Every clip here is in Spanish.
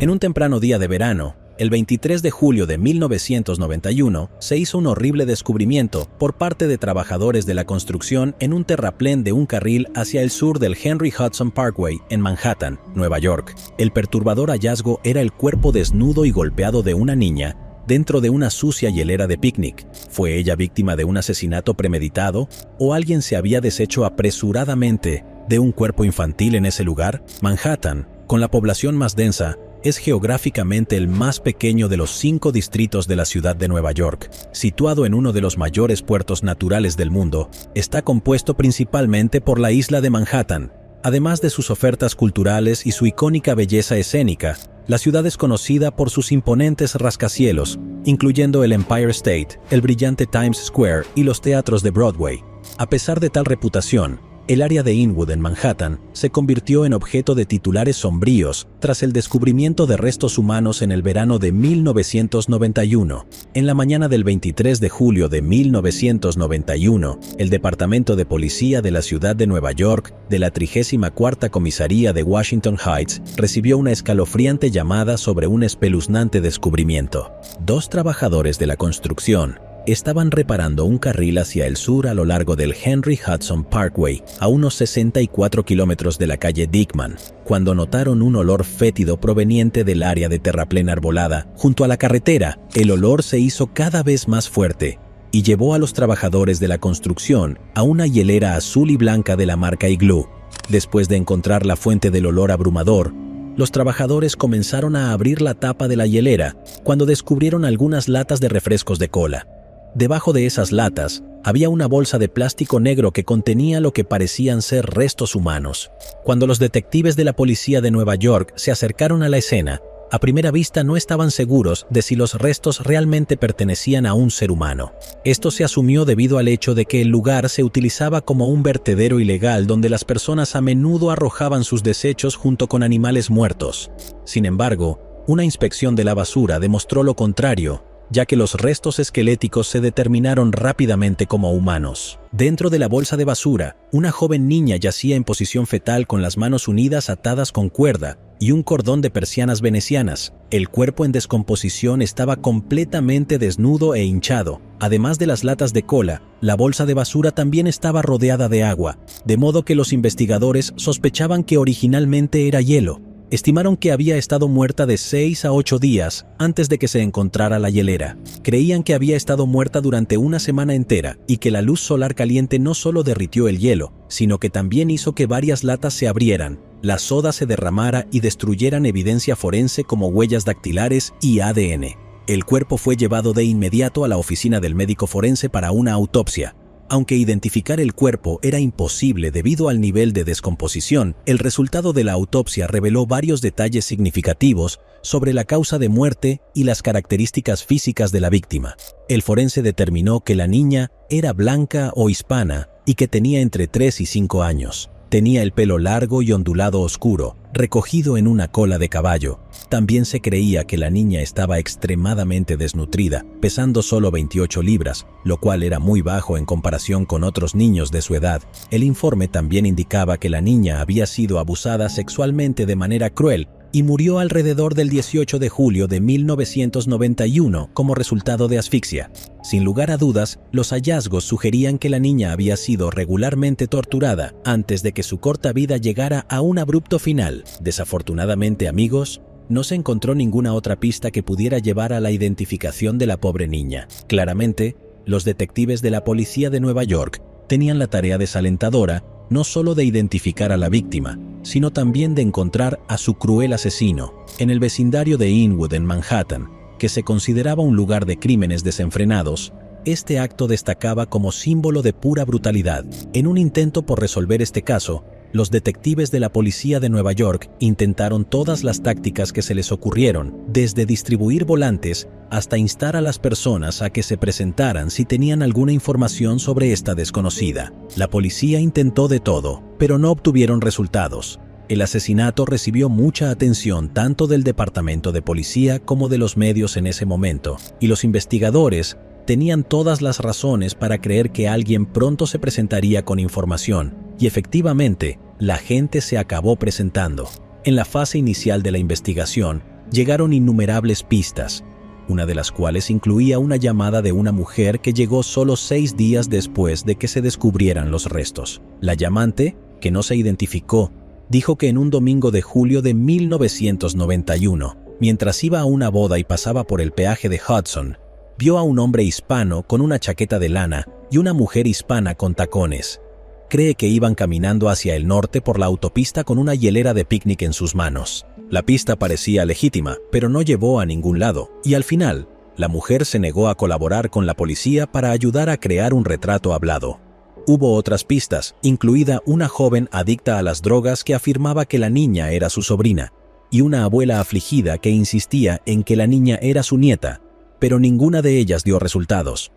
En un temprano día de verano, el 23 de julio de 1991, se hizo un horrible descubrimiento por parte de trabajadores de la construcción en un terraplén de un carril hacia el sur del Henry Hudson Parkway en Manhattan, Nueva York. El perturbador hallazgo era el cuerpo desnudo y golpeado de una niña dentro de una sucia hielera de picnic. ¿Fue ella víctima de un asesinato premeditado o alguien se había deshecho apresuradamente de un cuerpo infantil en ese lugar? Manhattan, con la población más densa, es geográficamente el más pequeño de los 5 distritos de la ciudad de Nueva York. Situado en uno de los mayores puertos naturales del mundo, está compuesto principalmente por la isla de Manhattan. Además de sus ofertas culturales y su icónica belleza escénica, la ciudad es conocida por sus imponentes rascacielos, incluyendo el Empire State, el brillante Times Square y los teatros de Broadway. A pesar de tal reputación, el área de Inwood en Manhattan se convirtió en objeto de titulares sombríos tras el descubrimiento de restos humanos en el verano de 1991. En la mañana del 23 de julio de 1991, el Departamento de Policía de la Ciudad de Nueva York, de la 34ª Comisaría de Washington Heights, recibió una escalofriante llamada sobre un espeluznante descubrimiento. 2 trabajadores de la construcción estaban reparando un carril hacia el sur a lo largo del Henry Hudson Parkway, a unos 64 kilómetros de la calle Dickman, cuando notaron un olor fétido proveniente del área de terraplén arbolada junto a la carretera. El olor se hizo cada vez más fuerte y llevó a los trabajadores de la construcción a una hielera azul y blanca de la marca Igloo. Después de encontrar la fuente del olor abrumador, los trabajadores comenzaron a abrir la tapa de la hielera cuando descubrieron algunas latas de refrescos de cola. Debajo de esas latas había una bolsa de plástico negro que contenía lo que parecían ser restos humanos. Cuando los detectives de la policía de Nueva York se acercaron a la escena, a primera vista no estaban seguros de si los restos realmente pertenecían a un ser humano. Esto se asumió debido al hecho de que el lugar se utilizaba como un vertedero ilegal donde las personas a menudo arrojaban sus desechos junto con animales muertos. Sin embargo, una inspección de la basura demostró lo contrario, ya que los restos esqueléticos se determinaron rápidamente como humanos. Dentro de la bolsa de basura, una joven niña yacía en posición fetal con las manos unidas atadas con cuerda y un cordón de persianas venecianas. El cuerpo en descomposición estaba completamente desnudo e hinchado. Además de las latas de cola, la bolsa de basura también estaba rodeada de agua, de modo que los investigadores sospechaban que originalmente era hielo. Estimaron que había estado muerta de 6 a 8 días antes de que se encontrara la hielera. Creían que había estado muerta durante una semana entera y que la luz solar caliente no solo derritió el hielo, sino que también hizo que varias latas se abrieran, la soda se derramara y destruyeran evidencia forense como huellas dactilares y ADN. El cuerpo fue llevado de inmediato a la oficina del médico forense para una autopsia. Aunque identificar el cuerpo era imposible debido al nivel de descomposición, el resultado de la autopsia reveló varios detalles significativos sobre la causa de muerte y las características físicas de la víctima. El forense determinó que la niña era blanca o hispana y que tenía entre 3 y 5 años. Tenía el pelo largo y ondulado oscuro, recogido en una cola de caballo. También se creía que la niña estaba extremadamente desnutrida, pesando solo 28 libras, lo cual era muy bajo en comparación con otros niños de su edad. El informe también indicaba que la niña había sido abusada sexualmente de manera cruel y murió alrededor del 18 de julio de 1991 como resultado de asfixia. Sin lugar a dudas, los hallazgos sugerían que la niña había sido regularmente torturada antes de que su corta vida llegara a un abrupto final. Desafortunadamente, amigos, no se encontró ninguna otra pista que pudiera llevar a la identificación de la pobre niña. Claramente, los detectives de la policía de Nueva York tenían la tarea desalentadora no solo de identificar a la víctima, sino también de encontrar a su cruel asesino. En el vecindario de Inwood en Manhattan, que se consideraba un lugar de crímenes desenfrenados, este acto destacaba como símbolo de pura brutalidad. En un intento por resolver este caso, los detectives de la policía de Nueva York intentaron todas las tácticas que se les ocurrieron, desde distribuir volantes hasta instar a las personas a que se presentaran si tenían alguna información sobre esta desconocida. La policía intentó de todo, pero no obtuvieron resultados. El asesinato recibió mucha atención tanto del departamento de policía como de los medios en ese momento, y los investigadores tenían todas las razones para creer que alguien pronto se presentaría con información, y efectivamente, la gente se acabó presentando. En la fase inicial de la investigación, llegaron innumerables pistas, una de las cuales incluía una llamada de una mujer que llegó solo 6 días después de que se descubrieran los restos. La llamante, que no se identificó, dijo que en un domingo de julio de 1991, mientras iba a una boda y pasaba por el peaje de Hudson, vio a un hombre hispano con una chaqueta de lana y una mujer hispana con tacones. Cree que iban caminando hacia el norte por la autopista con una hielera de picnic en sus manos. La pista parecía legítima, pero no llevó a ningún lado, y al final, la mujer se negó a colaborar con la policía para ayudar a crear un retrato hablado. Hubo otras pistas, incluida una joven adicta a las drogas que afirmaba que la niña era su sobrina, y una abuela afligida que insistía en que la niña era su nieta, pero ninguna de ellas dio resultados.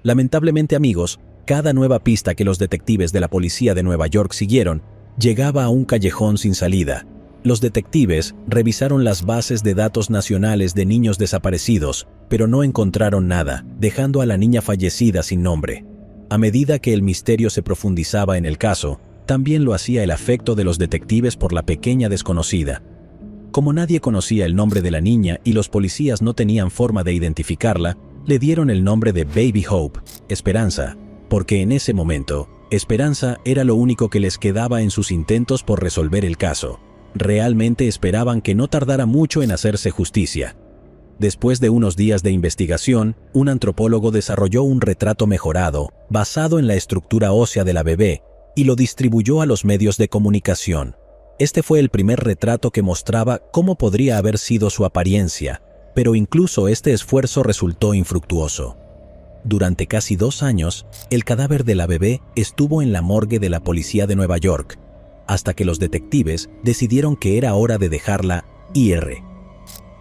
Lamentablemente, amigos, cada nueva pista que los detectives de la policía de Nueva York siguieron llegaba a un callejón sin salida. Los detectives revisaron las bases de datos nacionales de niños desaparecidos, pero no encontraron nada, dejando a la niña fallecida sin nombre. A medida que el misterio se profundizaba en el caso, también lo hacía el afecto de los detectives por la pequeña desconocida. Como nadie conocía el nombre de la niña y los policías no tenían forma de identificarla, le dieron el nombre de Baby Hope, Esperanza, porque en ese momento, esperanza era lo único que les quedaba en sus intentos por resolver el caso. Realmente esperaban que no tardara mucho en hacerse justicia. Después de unos días de investigación, un antropólogo desarrolló un retrato mejorado, basado en la estructura ósea de la bebé, y lo distribuyó a los medios de comunicación. Este fue el primer retrato que mostraba cómo podría haber sido su apariencia, pero incluso este esfuerzo resultó infructuoso. Durante casi 2 años, el cadáver de la bebé estuvo en la morgue de la policía de Nueva York, hasta que los detectives decidieron que era hora de dejarla ir.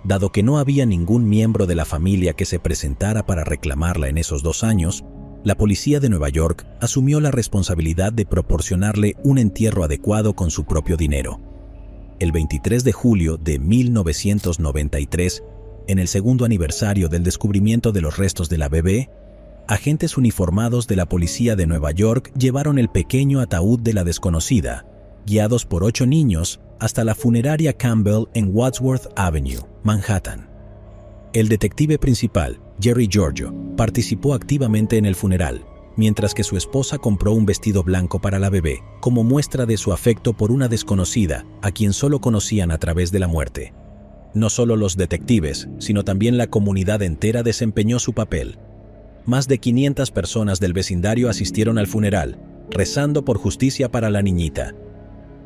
Dado que no había ningún miembro de la familia que se presentara para reclamarla en esos 2 años, la policía de Nueva York asumió la responsabilidad de proporcionarle un entierro adecuado con su propio dinero. El 23 de julio de 1993, en el segundo aniversario del descubrimiento de los restos de la bebé, agentes uniformados de la policía de Nueva York llevaron el pequeño ataúd de la desconocida, guiados por 8 niños, hasta la funeraria Campbell en Wadsworth Avenue, Manhattan. El detective principal, Jerry Giorgio, participó activamente en el funeral, mientras que su esposa compró un vestido blanco para la bebé, como muestra de su afecto por una desconocida, a quien solo conocían a través de la muerte. No solo los detectives, sino también la comunidad entera desempeñó su papel. Más de 500 personas del vecindario asistieron al funeral, rezando por justicia para la niñita.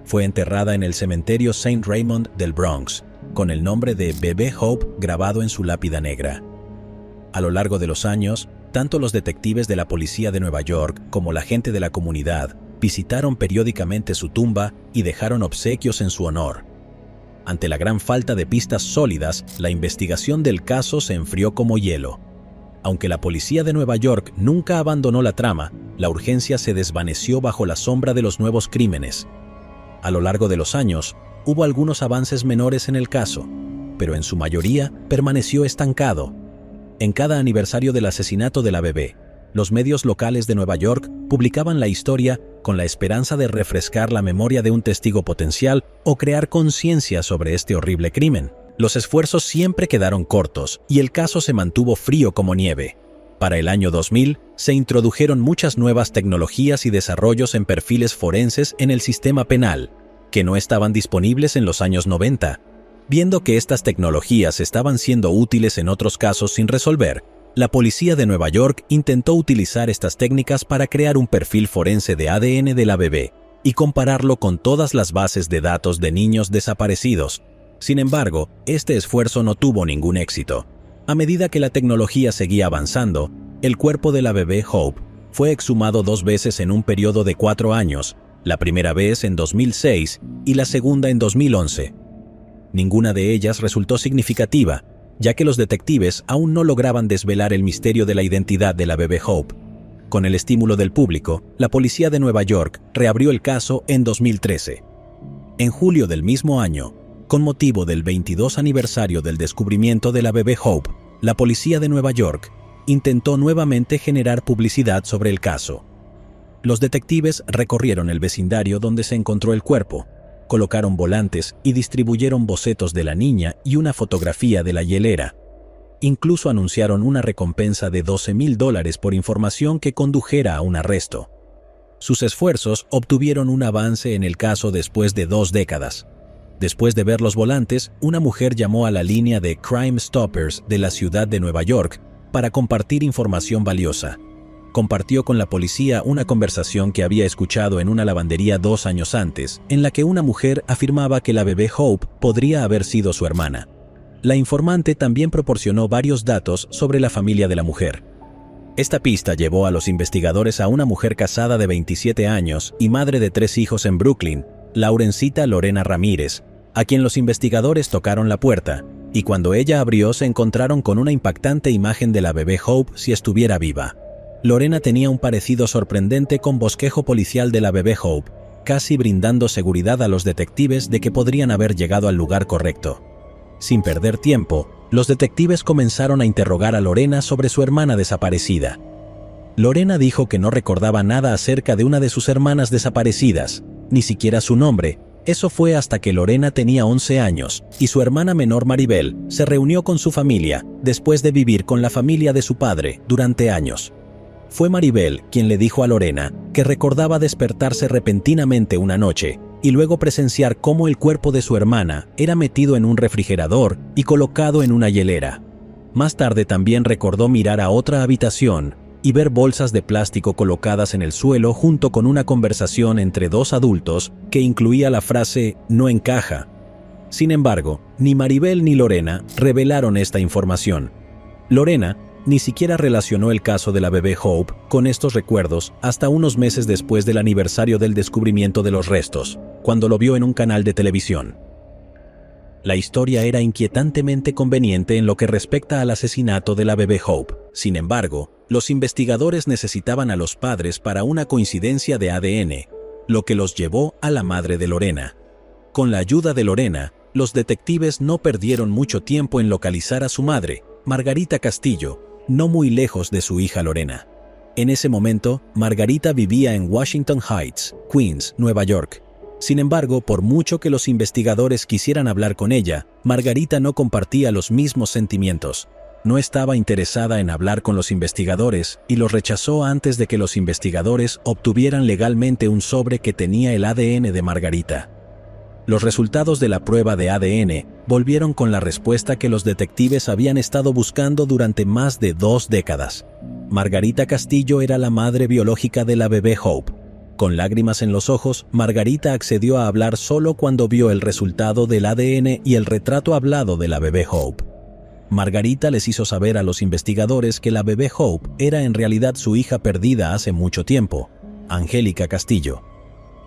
Fue enterrada en el cementerio St. Raymond del Bronx, con el nombre de Bebé Hope grabado en su lápida negra. A lo largo de los años, tanto los detectives de la policía de Nueva York como la gente de la comunidad visitaron periódicamente su tumba y dejaron obsequios en su honor. Ante la gran falta de pistas sólidas, la investigación del caso se enfrió como hielo. Aunque la policía de Nueva York nunca abandonó la trama, la urgencia se desvaneció bajo la sombra de los nuevos crímenes. A lo largo de los años, hubo algunos avances menores en el caso, pero en su mayoría permaneció estancado. En cada aniversario del asesinato de la bebé, los medios locales de Nueva York publicaban la historia con la esperanza de refrescar la memoria de un testigo potencial o crear conciencia sobre este horrible crimen. Los esfuerzos siempre quedaron cortos y el caso se mantuvo frío como nieve. Para el año 2000, se introdujeron muchas nuevas tecnologías y desarrollos en perfiles forenses en el sistema penal, que no estaban disponibles en los años 90. Viendo que estas tecnologías estaban siendo útiles en otros casos sin resolver, la policía de Nueva York intentó utilizar estas técnicas para crear un perfil forense de ADN de la bebé y compararlo con todas las bases de datos de niños desaparecidos. Sin embargo, este esfuerzo no tuvo ningún éxito. A medida que la tecnología seguía avanzando, el cuerpo de la bebé Hope fue exhumado 2 veces en un periodo de 4 años, la primera vez en 2006 y la segunda en 2011. Ninguna de ellas resultó significativa, ya que los detectives aún no lograban desvelar el misterio de la identidad de la bebé Hope. Con el estímulo del público, la policía de Nueva York reabrió el caso en 2013. En julio del mismo año, con motivo del 22 aniversario del descubrimiento de la bebé Hope, la policía de Nueva York intentó nuevamente generar publicidad sobre el caso. Los detectives recorrieron el vecindario donde se encontró el cuerpo, colocaron volantes y distribuyeron bocetos de la niña y una fotografía de la hielera. Incluso anunciaron una recompensa de $12,000 por información que condujera a un arresto. Sus esfuerzos obtuvieron un avance en el caso después de 2 décadas. Después de ver los volantes, una mujer llamó a la línea de Crime Stoppers de la ciudad de Nueva York para compartir información valiosa. Compartió con la policía una conversación que había escuchado en una lavandería 2 años antes, en la que una mujer afirmaba que la bebé Hope podría haber sido su hermana. La informante también proporcionó varios datos sobre la familia de la mujer. Esta pista llevó a los investigadores a una mujer casada de 27 años y madre de 3 hijos en Brooklyn, Laurencita Lorena Ramírez, a quien los investigadores tocaron la puerta, y cuando ella abrió se encontraron con una impactante imagen de la bebé Hope si estuviera viva. Lorena tenía un parecido sorprendente con bosquejo policial de la bebé Hope, casi brindando seguridad a los detectives de que podrían haber llegado al lugar correcto. Sin perder tiempo, los detectives comenzaron a interrogar a Lorena sobre su hermana desaparecida. Lorena dijo que no recordaba nada acerca de una de sus hermanas desaparecidas, ni siquiera su nombre. Eso fue hasta que Lorena tenía 11 años y su hermana menor Maribel se reunió con su familia después de vivir con la familia de su padre durante años. Fue Maribel quien le dijo a Lorena que recordaba despertarse repentinamente una noche y luego presenciar cómo el cuerpo de su hermana era metido en un refrigerador y colocado en una hielera. Más tarde también recordó mirar a otra habitación y ver bolsas de plástico colocadas en el suelo junto con una conversación entre 2 adultos que incluía la frase «no encaja». Sin embargo, ni Maribel ni Lorena revelaron esta información. Lorena ni siquiera relacionó el caso de la bebé Hope con estos recuerdos hasta unos meses después del aniversario del descubrimiento de los restos, cuando lo vio en un canal de televisión. La historia era inquietantemente conveniente en lo que respecta al asesinato de la bebé Hope. Sin embargo, los investigadores necesitaban a los padres para una coincidencia de ADN, lo que los llevó a la madre de Lorena. Con la ayuda de Lorena, los detectives no perdieron mucho tiempo en localizar a su madre, Margarita Castillo, no muy lejos de su hija Lorena. En ese momento, Margarita vivía en Washington Heights, Queens, Nueva York. Sin embargo, por mucho que los investigadores quisieran hablar con ella, Margarita no compartía los mismos sentimientos. No estaba interesada en hablar con los investigadores y los rechazó antes de que los investigadores obtuvieran legalmente un sobre que tenía el ADN de Margarita. Los resultados de la prueba de ADN volvieron con la respuesta que los detectives habían estado buscando durante más de 2 décadas. Margarita Castillo era la madre biológica de la bebé Hope. Con lágrimas en los ojos, Margarita accedió a hablar solo cuando vio el resultado del ADN y el retrato hablado de la bebé Hope. Margarita les hizo saber a los investigadores que la bebé Hope era en realidad su hija perdida hace mucho tiempo, Angélica Castillo.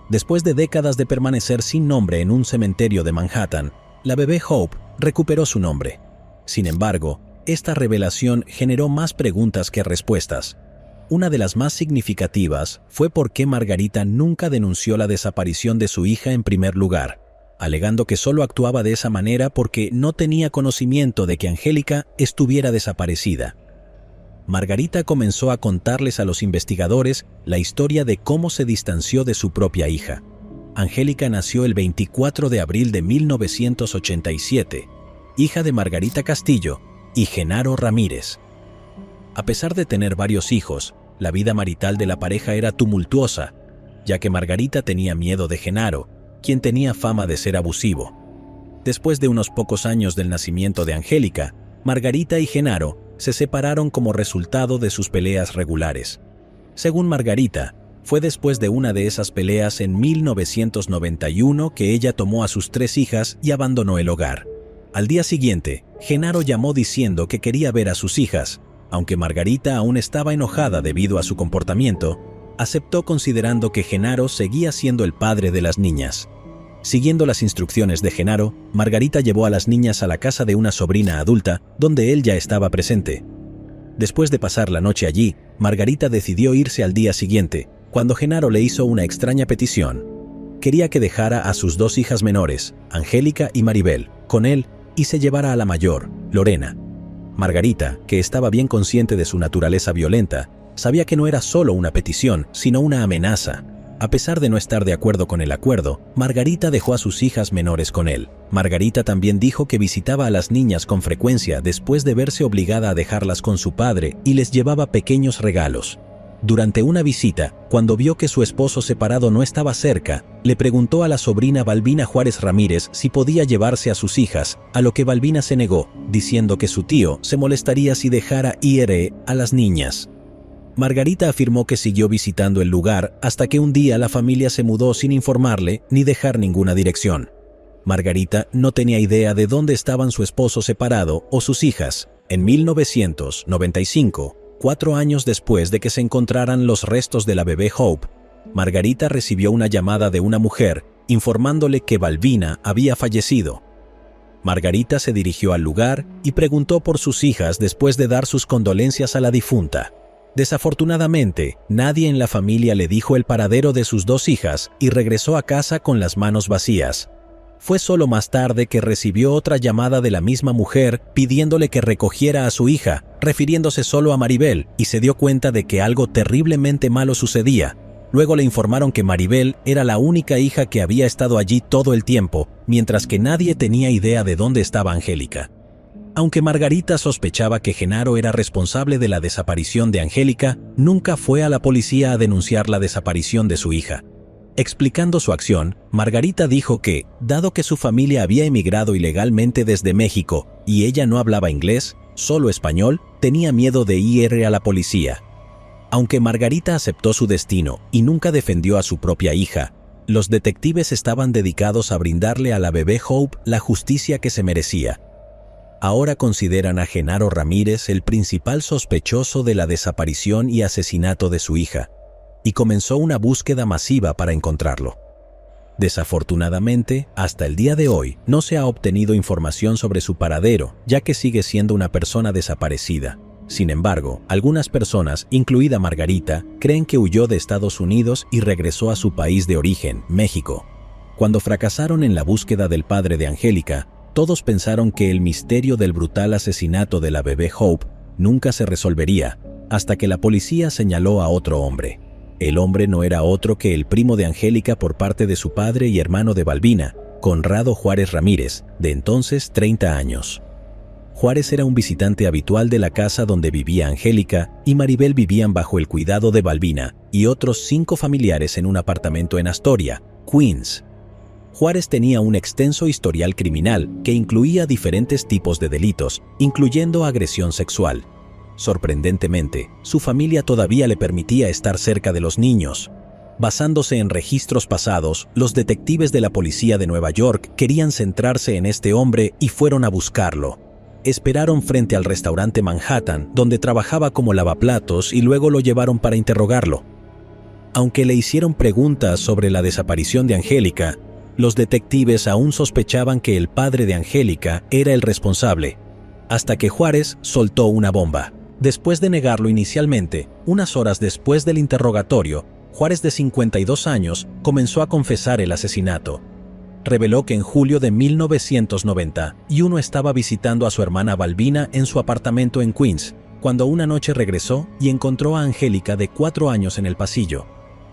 Después de décadas de permanecer sin nombre en un cementerio de Manhattan, la bebé Hope recuperó su nombre. Sin embargo, esta revelación generó más preguntas que respuestas. Una de las más significativas fue por qué Margarita nunca denunció la desaparición de su hija en primer lugar, alegando que solo actuaba de esa manera porque no tenía conocimiento de que Angélica estuviera desaparecida. Margarita comenzó a contarles a los investigadores la historia de cómo se distanció de su propia hija. Angélica nació el 24 de abril de 1987, hija de Margarita Castillo y Genaro Ramírez. A pesar de tener varios hijos, la vida marital de la pareja era tumultuosa, ya que Margarita tenía miedo de Genaro, quien tenía fama de ser abusivo. Después de unos pocos años del nacimiento de Angélica, Margarita y Genaro se separaron como resultado de sus peleas regulares. Según Margarita, fue después de una de esas peleas en 1991 que ella tomó a sus 3 hijas y abandonó el hogar. Al día siguiente, Genaro llamó diciendo que quería ver a sus hijas. Aunque Margarita aún estaba enojada debido a su comportamiento, aceptó considerando que Genaro seguía siendo el padre de las niñas. Siguiendo las instrucciones de Genaro, Margarita llevó a las niñas a la casa de una sobrina adulta, donde él ya estaba presente. Después de pasar la noche allí, Margarita decidió irse al día siguiente, cuando Genaro le hizo una extraña petición. Quería que dejara a sus 2 hijas menores, Angélica y Maribel, con él y se llevara a la mayor, Lorena. Margarita, que estaba bien consciente de su naturaleza violenta, sabía que no era solo una petición, sino una amenaza. A pesar de no estar de acuerdo con el acuerdo, Margarita dejó a sus hijas menores con él. Margarita también dijo que visitaba a las niñas con frecuencia después de verse obligada a dejarlas con su padre y les llevaba pequeños regalos. Durante una visita, cuando vio que su esposo separado no estaba cerca, le preguntó a la sobrina Balbina Juárez Ramírez si podía llevarse a sus hijas, a lo que Balbina se negó, diciendo que su tío se molestaría si dejara ir a las niñas. Margarita afirmó que siguió visitando el lugar hasta que un día la familia se mudó sin informarle ni dejar ninguna dirección. Margarita no tenía idea de dónde estaban su esposo separado o sus hijas. En 1995, 4 años después de que se encontraran los restos de la bebé Hope, Margarita recibió una llamada de una mujer informándole que Balbina había fallecido. Margarita se dirigió al lugar y preguntó por sus hijas después de dar sus condolencias a la difunta. Desafortunadamente, nadie en la familia le dijo el paradero de sus 2 hijas y regresó a casa con las manos vacías. Fue solo más tarde que recibió otra llamada de la misma mujer pidiéndole que recogiera a su hija, refiriéndose solo a Maribel, y se dio cuenta de que algo terriblemente malo sucedía. Luego le informaron que Maribel era la única hija que había estado allí todo el tiempo, mientras que nadie tenía idea de dónde estaba Angélica. Aunque Margarita sospechaba que Genaro era responsable de la desaparición de Angélica, nunca fue a la policía a denunciar la desaparición de su hija. Explicando su acción, Margarita dijo que, dado que su familia había emigrado ilegalmente desde México y ella no hablaba inglés, solo español, tenía miedo de ir a la policía. Aunque Margarita aceptó su destino y nunca defendió a su propia hija, los detectives estaban dedicados a brindarle a la bebé Hope la justicia que se merecía. Ahora consideran a Genaro Ramírez el principal sospechoso de la desaparición y asesinato de su hija, y comenzó una búsqueda masiva para encontrarlo. Desafortunadamente, hasta el día de hoy, no se ha obtenido información sobre su paradero, ya que sigue siendo una persona desaparecida. Sin embargo, algunas personas, incluida Margarita, creen que huyó de Estados Unidos y regresó a su país de origen, México. Cuando fracasaron en la búsqueda del padre de Angélica, todos pensaron que el misterio del brutal asesinato de la bebé Hope nunca se resolvería, hasta que la policía señaló a otro hombre. El hombre no era otro que el primo de Angélica por parte de su padre y hermano de Balbina, Conrado Juárez Ramírez, de entonces 30 años. Juárez era un visitante habitual de la casa donde vivía Angélica y Maribel vivían bajo el cuidado de Balbina y otros 5 familiares en un apartamento en Astoria, Queens. Juárez tenía un extenso historial criminal que incluía diferentes tipos de delitos, incluyendo agresión sexual. Sorprendentemente, su familia todavía le permitía estar cerca de los niños. Basándose en registros pasados, los detectives de la policía de Nueva York querían centrarse en este hombre y fueron a buscarlo. Esperaron frente al restaurante Manhattan, donde trabajaba como lavaplatos, y luego lo llevaron para interrogarlo. Aunque le hicieron preguntas sobre la desaparición de Angélica, los detectives aún sospechaban que el padre de Angélica era el responsable, hasta que Juárez soltó una bomba. Después de negarlo inicialmente, unas horas después del interrogatorio, Juárez, de 52 años, comenzó a confesar el asesinato. Reveló que en julio de 1991 estaba visitando a su hermana Balbina en su apartamento en Queens, cuando una noche regresó y encontró a Angélica de 4 años en el pasillo.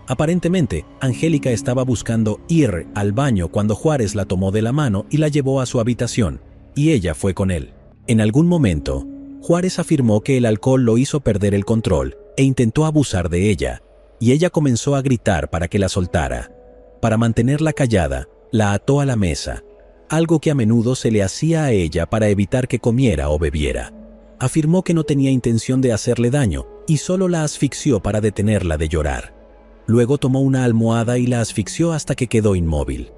Aparentemente, Angélica estaba buscando ir al baño cuando Juárez la tomó de la mano y la llevó a su habitación, y ella fue con él. En algún momento, Juárez afirmó que el alcohol lo hizo perder el control e intentó abusar de ella, y ella comenzó a gritar para que la soltara. Para mantenerla callada, la ató a la mesa, algo que a menudo se le hacía a ella para evitar que comiera o bebiera. Afirmó que no tenía intención de hacerle daño y solo la asfixió para detenerla de llorar. Luego tomó una almohada y la asfixió hasta que quedó inmóvil.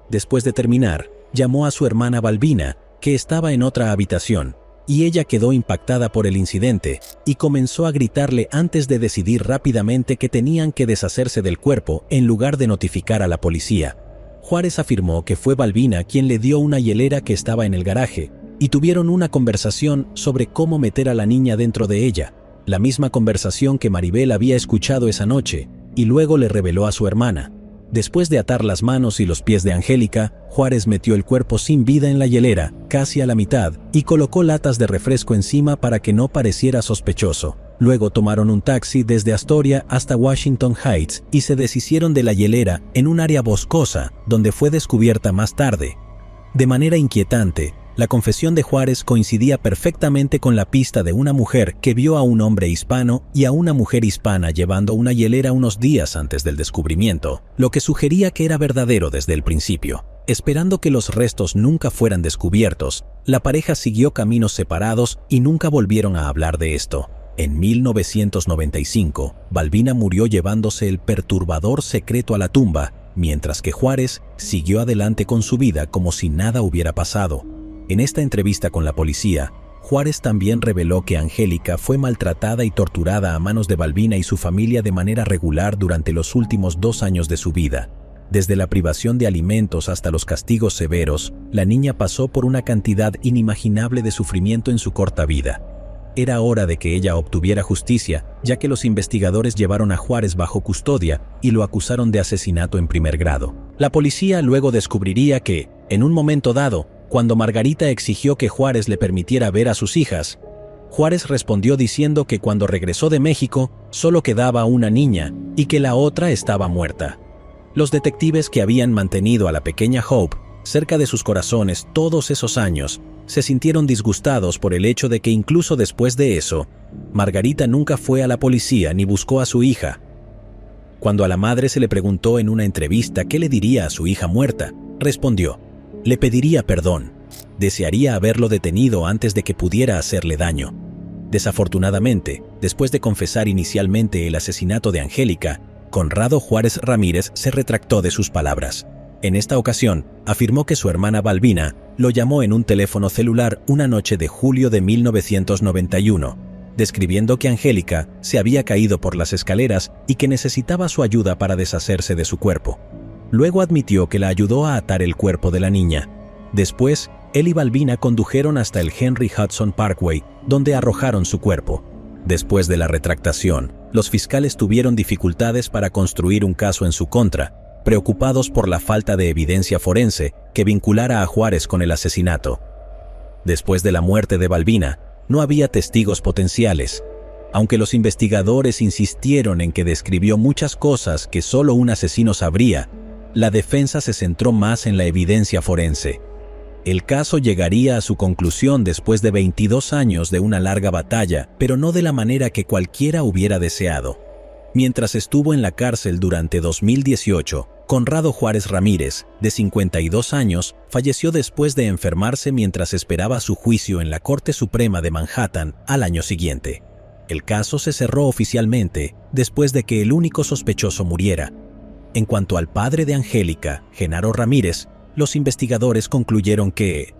Después de terminar, llamó a su hermana Balbina, que estaba en otra habitación, y ella quedó impactada por el incidente y comenzó a gritarle antes de decidir rápidamente que tenían que deshacerse del cuerpo en lugar de notificar a la policía. Juárez afirmó que fue Balbina quien le dio una hielera que estaba en el garaje y tuvieron una conversación sobre cómo meter a la niña dentro de ella, la misma conversación que Maribel había escuchado esa noche, y luego le reveló a su hermana. Después de atar las manos y los pies de Angélica, Juárez metió el cuerpo sin vida en la hielera, casi a la mitad, y colocó latas de refresco encima para que no pareciera sospechoso. Luego tomaron un taxi desde Astoria hasta Washington Heights y se deshicieron de la hielera en un área boscosa donde fue descubierta más tarde. De manera inquietante, la confesión de Juárez coincidía perfectamente con la pista de una mujer que vio a un hombre hispano y a una mujer hispana llevando una hielera unos días antes del descubrimiento, lo que sugería que era verdadero desde el principio. Esperando que los restos nunca fueran descubiertos, la pareja siguió caminos separados y nunca volvieron a hablar de esto. En 1995, Balbina murió llevándose el perturbador secreto a la tumba, mientras que Juárez siguió adelante con su vida como si nada hubiera pasado. En esta entrevista con la policía, Juárez también reveló que Angélica fue maltratada y torturada a manos de Balbina y su familia de manera regular durante los últimos 2 años de su vida. Desde la privación de alimentos hasta los castigos severos, la niña pasó por una cantidad inimaginable de sufrimiento en su corta vida. Era hora de que ella obtuviera justicia, ya que los investigadores llevaron a Juárez bajo custodia y lo acusaron de asesinato en primer grado. La policía luego descubriría que, en un momento dado, cuando Margarita exigió que Juárez le permitiera ver a sus hijas, Juárez respondió diciendo que cuando regresó de México solo quedaba una niña y que la otra estaba muerta. Los detectives que habían mantenido a la pequeña Hope cerca de sus corazones todos esos años se sintieron disgustados por el hecho de que incluso después de eso, Margarita nunca fue a la policía ni buscó a su hija. Cuando a la madre se le preguntó en una entrevista qué le diría a su hija muerta, respondió: le pediría perdón. Desearía haberlo detenido antes de que pudiera hacerle daño. Desafortunadamente, después de confesar inicialmente el asesinato de Angélica, Conrado Juárez Ramírez se retractó de sus palabras. En esta ocasión, afirmó que su hermana Balbina lo llamó en un teléfono celular una noche de julio de 1991, describiendo que Angélica se había caído por las escaleras y que necesitaba su ayuda para deshacerse de su cuerpo. Luego admitió que la ayudó a atar el cuerpo de la niña. Después, él y Balbina condujeron hasta el Henry Hudson Parkway, donde arrojaron su cuerpo. Después de la retractación, los fiscales tuvieron dificultades para construir un caso en su contra, preocupados por la falta de evidencia forense que vinculara a Juárez con el asesinato. Después de la muerte de Balbina, no había testigos potenciales. Aunque los investigadores insistieron en que describió muchas cosas que solo un asesino sabría, la defensa se centró más en la evidencia forense. El caso llegaría a su conclusión después de 22 años de una larga batalla, pero no de la manera que cualquiera hubiera deseado. Mientras estuvo en la cárcel durante 2018, Conrado Juárez Ramírez, de 52 años, falleció después de enfermarse mientras esperaba su juicio en la Corte Suprema de Manhattan al año siguiente. El caso se cerró oficialmente después de que el único sospechoso muriera. En cuanto al padre de Angélica, Genaro Ramírez, los investigadores concluyeron que,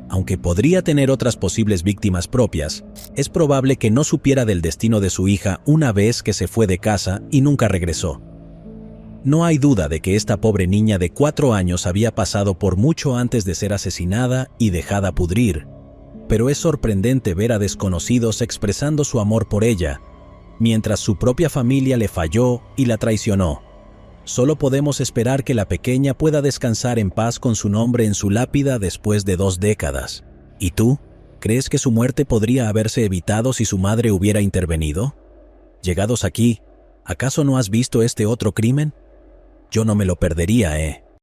aunque podría tener otras posibles víctimas propias, es probable que no supiera del destino de su hija una vez que se fue de casa y nunca regresó. No hay duda de que esta pobre niña de 4 años había pasado por mucho antes de ser asesinada y dejada pudrir, pero es sorprendente ver a desconocidos expresando su amor por ella, mientras su propia familia le falló y la traicionó. Solo podemos esperar que la pequeña pueda descansar en paz con su nombre en su lápida después de 2 décadas. ¿Y tú? ¿Crees que su muerte podría haberse evitado si su madre hubiera intervenido? Llegados aquí, ¿acaso no has visto este otro crimen? Yo no me lo perdería,